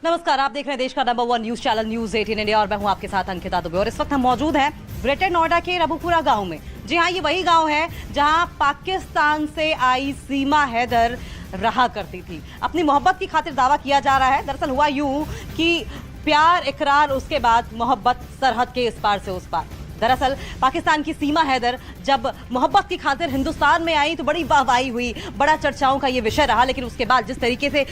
नमस्कार, आप देख रहे हैं देश का number 1 news channel news 18 India और मैं हूं आपके साथ अंकिता दुबे। और इस वक्त हम मौजूद हैं ग्रेटर नोएडा के रबुपुरा गांव में। जी हां, ये वही गांव है जहां पाकिस्तान से आई सीमा हैदर रहा करती थी। अपनी मोहब्बत की खातिर दावा किया जा रहा है। दरअसल हुआ यूं कि प्यार, इकरार, उसके बाद मोहब्बत सरहद के इस पार से उस पार। दरअसल पाकिस्तान की सीमा हैदर जब मोहब्बत की खातिर हिंदुस्तान में आई तो बड़ी वाहवाही हुई, बड़ा चर्चाओं का ये विषय रहा। लेकिन उसके बाद जिस तरीके से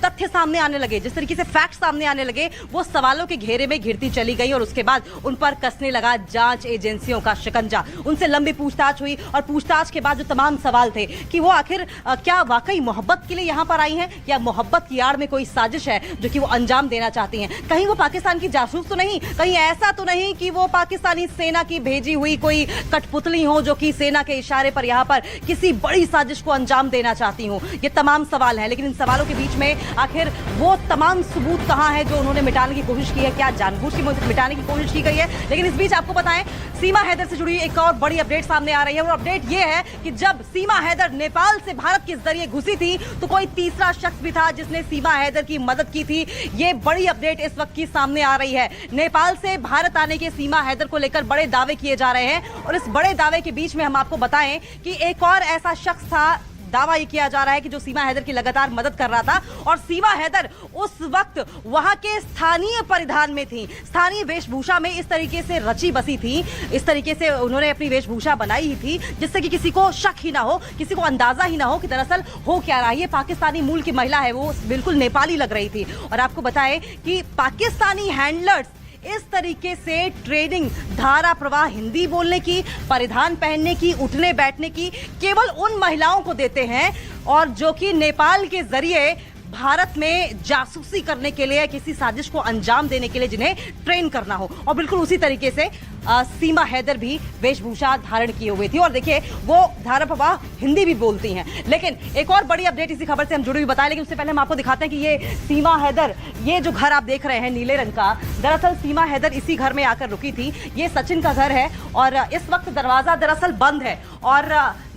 तथ्य सामने आने लगे, जिस तरीके से फैक्ट सामने आने लगे, वो सवालों के घेरे में घिरती चली गई और उसके बाद उन पर कसने लगा जांच एजेंसियों का शिकंजा। उनसे लंबी पूछताछ हुई और पूछताछ के बाद जो तमाम सवाल थे कि वो आखिर क्या वाकई मोहब्बत के लिए यहाँ पर आई हैं या मोहब्बत की आड़ में कोई साजिश है जो कि वो अंजाम देना चाहती हैं। कहीं वो पाकिस्तान की जासूस तो नहीं, कहीं ऐसा तो नहीं कि वो पाकिस्तानी सेना की भेजी हुई कोई कठपुतली हो जो कि सेना के इशारे पर यहाँ पर किसी बड़ी साजिश को अंजाम देना चाहती हूँ। ये तमाम सवाल हैं, लेकिन इन सवालों के बीच में आखिर वो तमाम सबूत कहाँ हैं जो उन्होंने मिटाने की कोशिश की है? क्या जानबूझ के मिटाने की कोशिश की गई है? लेकिन इस बीच आपको बताएं, सीमा हैदर से जुड़ी एक और बड़ी अपडेट सामने आ रही है। और अपडेट ये है कि जब सीमा हैदर नेपाल से भारत के जरिए घुसी थी तो कोई तीसरा शख्स भी था जिसने सीमा हैदर की मदद की थी। ये बड़ी अपडेट इस वक्त की सामने आ रही है। नेपाल से भारत आने के सीमा हैदर को लेकर बड़े दावे किए जा रहे हैं और इस बड़े दावे के बीच में हम आपको बताएं कि एक और ऐसा शख्स था। दावा ये किया जा रहा है कि जो सीमा हैदर की लगातार मदद कर रहा था और सीमा हैदर उस वक्त वहां के स्थानीय परिधान में थी, स्थानीय वेशभूषा में इस तरीके से रची बसी थी, इस तरीके से उन्होंने अपनी वेशभूषा बनाई ही थी जिससे कि किसी को शक ही ना हो, किसी को अंदाजा ही ना हो कि दरअसल हो क्या रहा है। ये पाकिस्तानी मूल की महिला है, वो बिल्कुल नेपाली लग रही थी। और आपको बताएं कि पाकिस्तानी हैंडलर्स इस तरीके से ट्रेनिंग, धारा प्रवाह हिंदी बोलने की, परिधान पहनने की, उठने बैठने की केवल उन महिलाओं को देते हैं और जो कि नेपाल के जरिए भारत में जासूसी करने के लिए, किसी साजिश को अंजाम देने के लिए जिन्हें ट्रेन करना हो। और बिल्कुल उसी तरीके से सीमा हैदर भी वेशभूषा धारण किए हुए थी और देखिए वो धारा प्रवाह हिंदी भी बोलती हैं। लेकिन एक और बड़ी अपडेट इसी खबर से हम जुड़ी हुई बताएं, लेकिन उससे पहले हम आपको दिखाते हैं कि ये सीमा हैदर, ये जो घर आप देख रहे हैं नीले रंग का, दरअसल सीमा हैदर इसी घर में आकर रुकी थी। ये सचिन का घर है और इस वक्त दरवाजा दरअसल बंद है और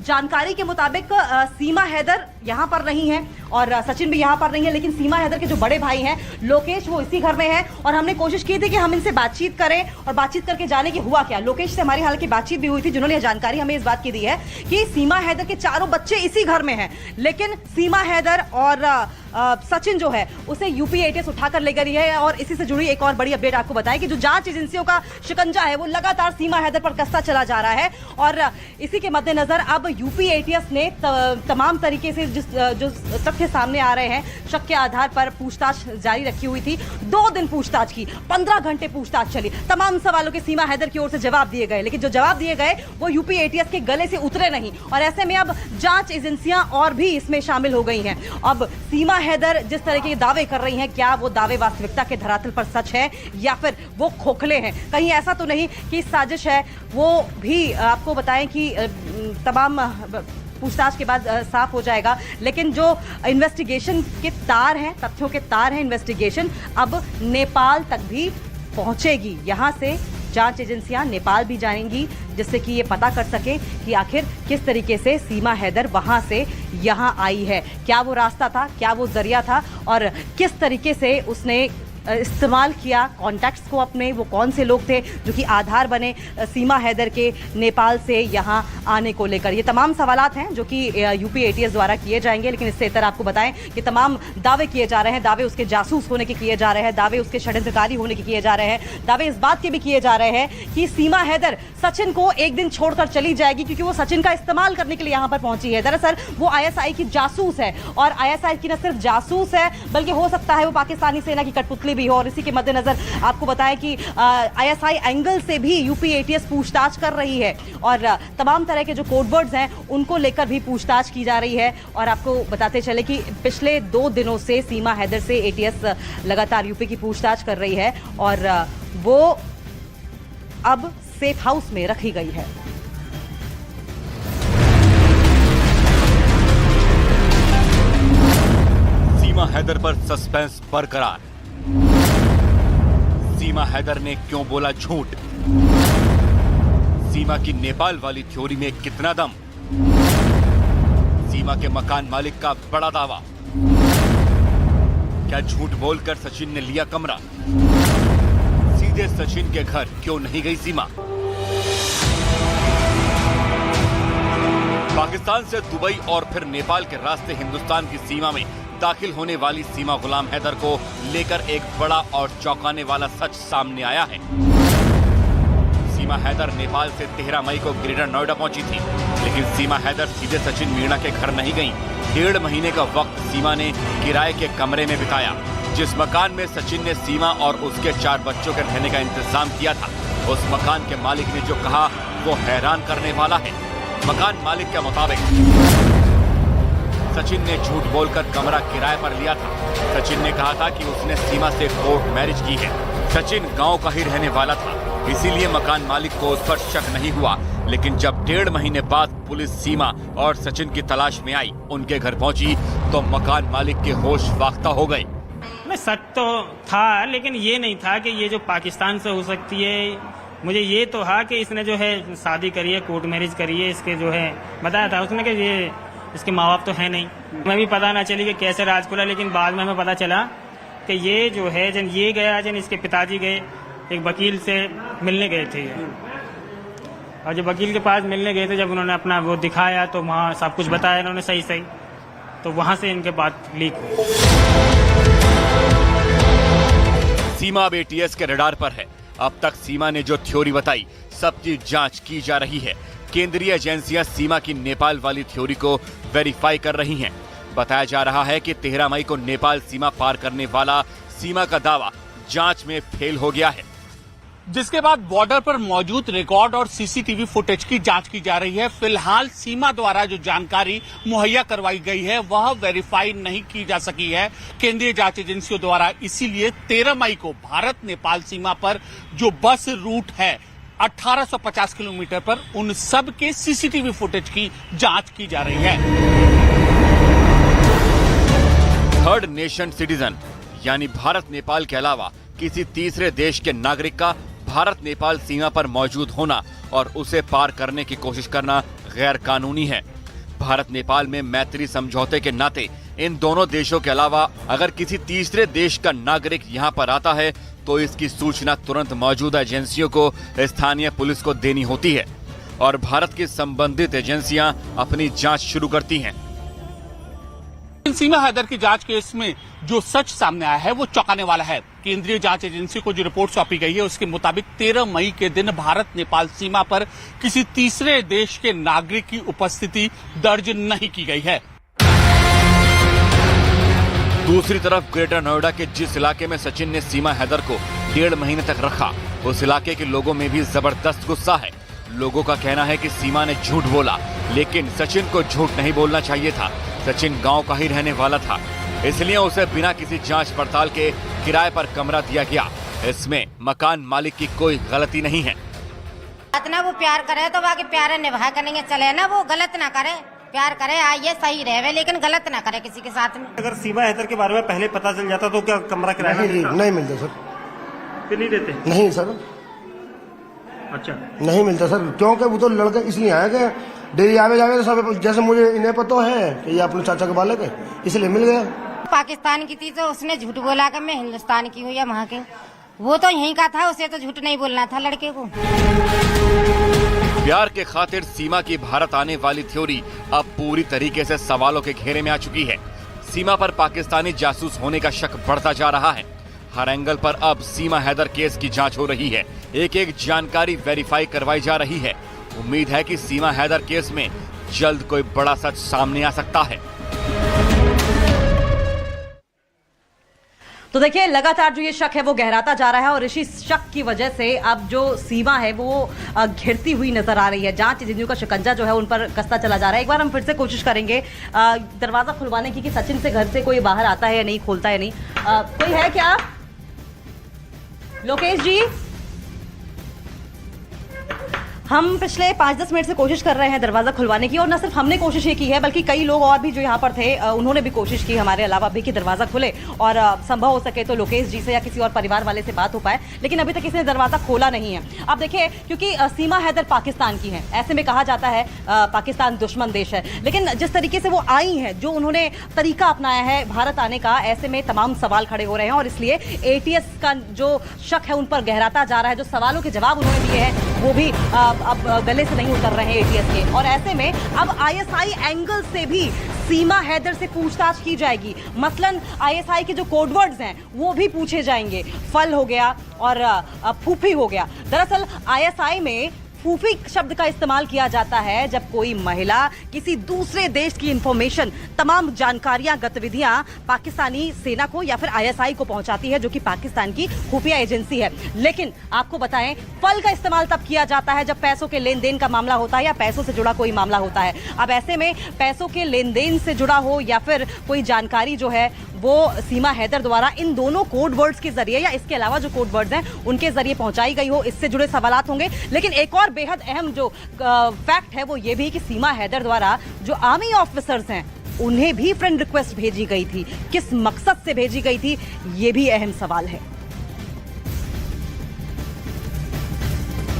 जानकारी के मुताबिक सीमा हैदर यहाँ पर नहीं है और सचिन भी यहाँ पर नहीं है। लेकिन सीमा हैदर के जो बड़े भाई हैं लोकेश, वो इसी घर में है और हमने कोशिश की थी कि हम इनसे बातचीत करें और बातचीत करके जाने कि हुआ क्या। लोकेश से हमारी हालांकि बातचीत भी हुई थी, जिन्होंने यह जानकारी हमें इस बात की दी है कि सीमा हैदर के चारों बच्चे इसी घर में हैं, लेकिन सीमा हैदर और सचिन जो है उसे यूपी एटीएस उठाकर ले गई है। और इसी से जुड़ी एक और बड़ी अपडेट आपको बताएं कि जो जांच एजेंसियों का शिकंजा है वो लगातार सीमा हैदर पर कसता चला जा रहा है और इसी के मद्देनजर अब यूपी एटीएस ने तमाम तरीके से जो तथ्य सामने आ रहे हैं, शक के आधार पर पूछताछ जारी रखी हुई थी। 2 दिन पूछताछ की, 15 घंटे पूछताछ चली, तमाम सवालों के सीमा हैदर की ओर से जवाब दिए गए, लेकिन जो जवाब दिए गए वो यूपी एटीएस के गले से उतरे नहीं और ऐसे में अब जांच एजेंसियां और भी इसमें शामिल हो गई हैं। अब सीमा हैदर जिस तरह के दावे कर रही हैं, क्या वो दावे वास्तविकता के धरातल पर सच है या फिर वो खोखले हैं? कहीं ऐसा तो नहीं कि साजिश है? वो भी आपको बताएं कि तमाम पूछताछ के बाद साफ हो जाएगा। लेकिन जो इन्वेस्टिगेशन के तार हैं, तथ्यों के तार हैं, इन्वेस्टिगेशन अब नेपाल तक भी पहुंचेगी। यहां से जांच एजेंसियां नेपाल भी जाएंगी जिससे कि ये पता कर सके कि आखिर किस तरीके से सीमा हैदर वहां से यहां आई है, क्या वो रास्ता था, क्या वो जरिया था और किस तरीके से उसने इस्तेमाल किया कॉन्टैक्ट्स को अपने, वो कौन से लोग थे जो कि आधार बने सीमा हैदर के नेपाल से यहाँ आने को लेकर। ये तमाम सवालात हैं जो कि यूपी एटीएस द्वारा किए जाएंगे। लेकिन इससे इतर आपको बताएं कि तमाम दावे किए जा रहे हैं, दावे उसके जासूस होने के किए जा रहे हैं, दावे उसके षड्यंत्रकारी होने के किए जा रहे हैं, दावे इस बात के भी किए जा रहे हैं कि सीमा हैदर सचिन को एक दिन छोड़कर चली जाएगी क्योंकि वो सचिन का इस्तेमाल करने के लिए यहाँ पर पहुंची है। दरअसल वो आईएसआई की जासूस है और आईएसआई की न सिर्फ जासूस है बल्कि हो सकता है वो पाकिस्तानी सेना की कठपुतली भी हो। और इसी के मद्देनजर आपको बताएं कि आईएसआई एंगल से भी यूपी एटीएस पूछताछ कर रही है और तमाम तरह के जो कोडवर्ड्स हैं उनको लेकर भी पूछताछ की जा रही है। और आपको बताते चले कि पिछले 2 दिनों से सीमा हैदर से एटीएस लगातार यूपी की पूछताछ कर रही है और वो अब सेफ हाउस में रखी गई है। सीमा हैदर पर सस्पेंस बरकरार। सीमा हैदर ने क्यों बोला झूठ? सीमा की नेपाल वाली थ्योरी में कितना दम? सीमा के मकान मालिक का बड़ा दावा। क्या झूठ बोलकर सचिन ने लिया कमरा? सीधे सचिन के घर क्यों नहीं गई सीमा? पाकिस्तान से दुबई और फिर नेपाल के रास्ते हिंदुस्तान की सीमा में दाखिल होने वाली सीमा गुलाम हैदर को लेकर एक बड़ा और चौंकाने वाला सच सामने आया है। सीमा हैदर नेपाल से 13 मई को ग्रेटर नोएडा पहुंची थी, लेकिन सीमा हैदर सीधे सचिन मीणा के घर नहीं गईं। 1.5 महीने का वक्त सीमा ने किराए के कमरे में बिताया। जिस मकान में सचिन ने सीमा और उसके 4 बच्चों के रहने का इंतजाम किया था, उस मकान के मालिक ने जो कहा वो हैरान करने वाला है। मकान मालिक के मुताबिक सचिन ने झूठ बोलकर कमरा किराए पर लिया था। सचिन ने कहा था कि उसने सीमा से कोर्ट मैरिज की है। सचिन गांव का ही रहने वाला था, इसीलिए मकान मालिक को उस पर शक नहीं हुआ। लेकिन जब 1.5 महीने बाद पुलिस सीमा और सचिन की तलाश में आई, उनके घर पहुंची तो मकान मालिक के होश वाख्ता हो गए। मैं शक तो था, लेकिन ये नहीं था कि ये जो पाकिस्तान से हो सकती है। मुझे ये तो था कि इसने जो है शादी करी है, कोर्ट मैरिज करी है, इसके जो है बताया था उसने कि ये इसके माँ बाप तो है नहीं। मैं भी पता ना चली कि कैसे राज खुला, लेकिन बाद में हमें पता चला कि ये जो है जब ये गया, जब इसके पिताजी गए एक वकील से मिलने गए थे, और जब वकील के पास मिलने गए थे, जब उन्होंने अपना वो दिखाया तो वहाँ सब कुछ बताया इन्होंने सही सही, तो वहाँ से इनके बात लीक हुई। सीमा अब ATS के रडार पर है। अब तक सीमा ने जो थ्योरी बताई, सबकी जांच की जा रही है। केंद्रीय एजेंसियां सीमा की नेपाल वाली थ्योरी को वेरीफाई कर रही हैं। बताया जा रहा है कि 13 मई को नेपाल सीमा पार करने वाला सीमा का दावा जांच में फेल हो गया है, जिसके बाद बॉर्डर पर मौजूद रिकॉर्ड और सीसीटीवी फुटेज की जांच की जा रही है। फिलहाल सीमा द्वारा जो जानकारी मुहैया करवाई गई है वह वेरीफाई नहीं की जा सकी है केंद्रीय जांच एजेंसियों द्वारा। इसीलिए 13 मई को भारत नेपाल सीमा पर जो बस रूट है 1850 किलोमीटर पर, उन सब के सीसीटीवी फुटेज की जांच की जा रही है। थर्ड नेशन सिटीजन यानी भारत नेपाल के अलावा किसी तीसरे देश के नागरिक का भारत नेपाल सीमा पर मौजूद होना और उसे पार करने की कोशिश करना गैर कानूनी है। भारत नेपाल में मैत्री समझौते के नाते इन दोनों देशों के अलावा अगर किसी तीसरे देश का नागरिक यहाँ पर आता है तो इसकी सूचना तुरंत मौजूदा एजेंसियों को स्थानीय पुलिस को देनी होती है और भारत की संबंधित एजेंसियां अपनी जांच शुरू करती हैं। सीमा हैदर की जांच केस में जो सच सामने आया है वो चौंकाने वाला है। केंद्रीय जांच एजेंसी को जो रिपोर्ट सौंपी गई है उसके मुताबिक 13 मई के दिन भारत नेपाल सीमा पर किसी तीसरे देश के नागरिक की उपस्थिति दर्ज नहीं की गई है। दूसरी तरफ ग्रेटर नोएडा के जिस इलाके में सचिन ने सीमा हैदर को 1.5 महीने तक रखा, उस इलाके के लोगों में भी जबरदस्त गुस्सा है। लोगों का कहना है कि सीमा ने झूठ बोला, लेकिन सचिन को झूठ नहीं बोलना चाहिए था। सचिन गांव का ही रहने वाला था, इसलिए उसे बिना किसी जांच पड़ताल के किराए पर कमरा दिया गया। इसमें मकान मालिक की कोई गलती नहीं है। ना वो प्यार करे तो बाकी प्यार निभा करेंगे, चले ना, वो गलत ना करे, प्यार करे, आइए सही रहे, लेकिन गलत ना करे किसी के साथ में। अगर सीमा हैदर के बारे में पहले पता चल जाता तो क्या कमरा किराया नहीं मिलता सर? फिर नहीं देते? नहीं सर, अच्छा नहीं मिलता सर, क्योंकि वो तो लड़का इसलिए आया कि डेली आवे जावे तो सब, जैसे मुझे इन्हें पता है कि ये अपने चाचा के बालक है, इसलिए मिल गया। पाकिस्तान की थी तो उसने झूठ बोला कि मैं हिंदुस्तान की हूँ या वहाँ के, वो तो यहीं का था, उसे तो झूठ नहीं बोलना था लड़के को। प्यार के खातिर सीमा की भारत आने वाली थ्योरी अब पूरी तरीके से सवालों के घेरे में आ चुकी है। सीमा पर पाकिस्तानी जासूस होने का शक बढ़ता जा रहा है। हर एंगल पर अब सीमा हैदर केस की जांच हो रही है, एक एक जानकारी वेरीफाई करवाई जा रही है। उम्मीद है कि सीमा हैदर केस में जल्द कोई बड़ा सच सामने आ सकता है। तो देखिए, लगातार जो ये शक है वो गहराता जा रहा है और इसी शक की वजह से अब जो सीमा है वो घिरती हुई नजर आ रही है। जांच एजेंसियों का शिकंजा जो है उन पर कसता चला जा रहा है। एक बार हम फिर से कोशिश करेंगे दरवाजा खुलवाने की कि सचिन से घर से कोई बाहर आता है या नहीं, खोलता है नहीं। कोई है क्या? लोकेश जी? हम पिछले 5-10 मिनट से कोशिश कर रहे हैं दरवाजा खुलवाने की, और न सिर्फ हमने कोशिश ये की है बल्कि कई लोग और भी जो यहाँ पर थे उन्होंने भी कोशिश की हमारे अलावा भी कि दरवाजा खुले और संभव हो सके तो लोकेश जी से या किसी और परिवार वाले से बात हो पाए, लेकिन अभी तक किसी ने दरवाजा खोला नहीं है। अब देखिए, क्योंकि सीमा हैदर पाकिस्तान की है, ऐसे में कहा जाता है पाकिस्तान दुश्मन देश है, लेकिन जिस तरीके से वो आई हैं, जो उन्होंने तरीका अपनाया है भारत आने का, ऐसे में तमाम सवाल खड़े हो रहे हैं और इसलिए एटीएस का जो शक है उन पर गहराता जा रहा है। जो सवालों के जवाब उन्होंने दिए हैं वो भी अब गले से नहीं उतर रहे हैं एटीएस के, और ऐसे में अब आईएसआई एंगल से भी सीमा हैदर से पूछताछ की जाएगी। मसलन आईएसआई के जो कोडवर्ड्स हैं वो भी पूछे जाएंगे। फल हो गया और फूफी हो गया। दरअसल आईएसआई में फूफी शब्द का इस्तेमाल किया जाता है जब कोई महिला किसी दूसरे देश की इंफॉर्मेशन, तमाम जानकारियां, गतिविधियां पाकिस्तानी सेना को या फिर आईएसआई को पहुंचाती है, जो कि पाकिस्तान की खुफिया एजेंसी है। लेकिन आपको बताएं, फल का इस्तेमाल तब किया जाता है जब पैसों के लेन देन का मामला होता है या पैसों से जुड़ा कोई मामला होता है। अब ऐसे में पैसों के लेन देन से जुड़ा हो या फिर कोई जानकारी जो है वो सीमा हैदर द्वारा इन दोनों कोड वर्ड्स के जरिए या इसके अलावा जो कोड वर्ड्स हैं उनके जरिए पहुंचाई गई हो, इससे जुड़े सवालात होंगे। लेकिन एक और बेहद अहम जो फैक्ट है वो ये भी कि सीमा हैदर द्वारा जो आर्मी ऑफिसर्स हैं उन्हें भी फ्रेंड रिक्वेस्ट भेजी गई थी। किस मकसद से भेजी गई थी, ये भी अहम सवाल है।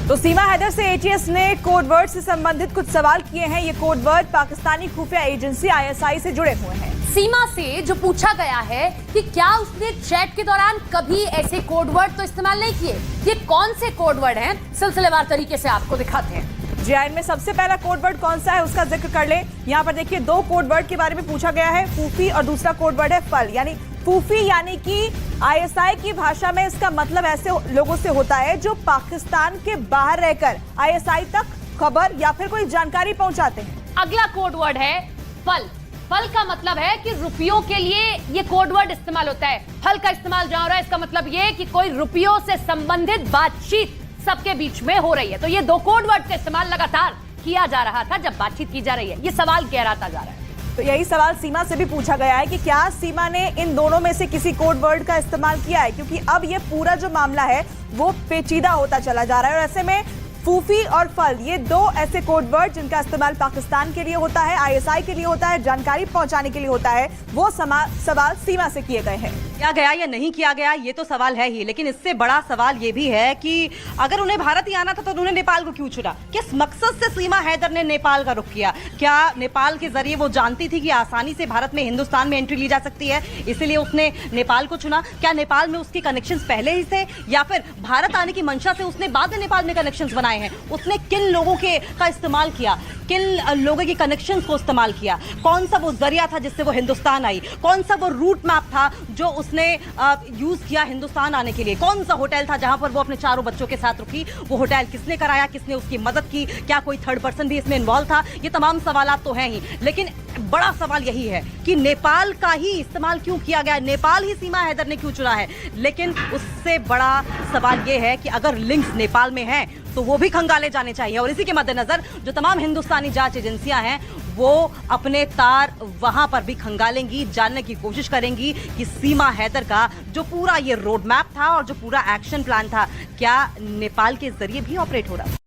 तो सीमा हैदर से एटीएस ने कोडवर्ड से संबंधित कुछ सवाल किए हैं। ये कोडवर्ड पाकिस्तानी खुफिया एजेंसी आईएसआई से जुड़े हुए हैं। सीमा से जो पूछा गया है कि क्या उसने चैट के दौरान कभी ऐसे कोडवर्ड तो इस्तेमाल नहीं किए, ये कौन से कोडवर्ड हैं, सिलसिलेवार तरीके से आपको दिखाते हैं। जी, इनमें सबसे पहला कोडवर्ड कौन सा है उसका जिक्र कर ले। यहाँ पर देखिए, दो कोडवर्ड के बारे में पूछा गया है, फूफी और दूसरा कोडवर्ड है फल। यानी फूफी यानी कि आईएसआई की भाषा में इसका मतलब ऐसे लोगों से होता है जो पाकिस्तान के बाहर रहकर आईएसआई तक खबर या फिर कोई जानकारी पहुंचाते हैं। अगला कोडवर्ड है फल। फल का मतलब है कि रुपयों के लिए ये कोडवर्ड इस्तेमाल होता है। फल का इस्तेमाल जहां हो रहा है, इसका मतलब ये कि कोई रुपयों से संबंधित बातचीत सबके बीच में हो रही है। तो ये दो कोडवर्ड का इस्तेमाल लगातार किया जा रहा था जब बातचीत की जा रही है। ये सवाल गहराता जा रहा है। तो यही सवाल सीमा से भी पूछा गया है कि क्या सीमा ने इन दोनों में से किसी कोड वर्ड का इस्तेमाल किया है, क्योंकि अब ये पूरा जो मामला है वो पेचीदा होता चला जा रहा है। और ऐसे में फूफी और फल, ये दो ऐसे कोड वर्ड जिनका इस्तेमाल पाकिस्तान के लिए होता है, आईएसआई के लिए होता है, जानकारी पहुंचाने के लिए होता है, वो सवाल सीमा से किए गए हैं। किया गया या नहीं किया गया ये तो सवाल है ही, लेकिन इससे बड़ा सवाल ये भी है कि अगर उन्हें भारत ही आना था तो उन्होंने नेपाल को क्यों चुना? किस मकसद से सीमा हैदर ने नेपाल का रुख किया? क्या नेपाल के जरिए वो जानती थी कि आसानी से भारत में, हिंदुस्तान में एंट्री ली जा सकती है, इसीलिए उसने नेपाल को चुना? क्या नेपाल में उसके कनेक्शंस पहले ही थे या फिर भारत आने की मंशा से उसने बाद में नेपाल में कनेक्शंस बनाए हैं? उसने किन लोगों का इस्तेमाल किया, किन लोगों के कनेक्शंस को इस्तेमाल किया? कौन सा वो जरिया था जिससे वो हिंदुस्तान आई? कौन सा वो रूट मैप था जो उसने यूज किया हिंदुस्तान आने के लिए? कौन सा होटल था जहां पर वो अपने चारों बच्चों के साथ रुकी? वो होटल किसने कराया, किसने उसकी मदद की? क्या कोई थर्ड पर्सन भी इसमें इन्वॉल्व था? ये तमाम सवालात तो हैं ही, लेकिन बड़ा सवाल यही है कि नेपाल का ही इस्तेमाल क्यों किया गया? नेपाल ही सीमा हैदर ने क्यों चुना है? लेकिन उससे बड़ा सवाल ये है कि अगर लिंक्स नेपाल में हैं तो वो भी खंगाले जाने चाहिए। और इसी के मद्देनजर जो तमाम हिंदुस्तानी जांच एजेंसियां हैं वो अपने तार वहां पर भी खंगालेंगी, जानने की कोशिश करेंगी कि सीमा हैदर का जो पूरा ये रोड मैप था और जो पूरा एक्शन प्लान था, क्या नेपाल के जरिए भी ऑपरेट हो रहा था?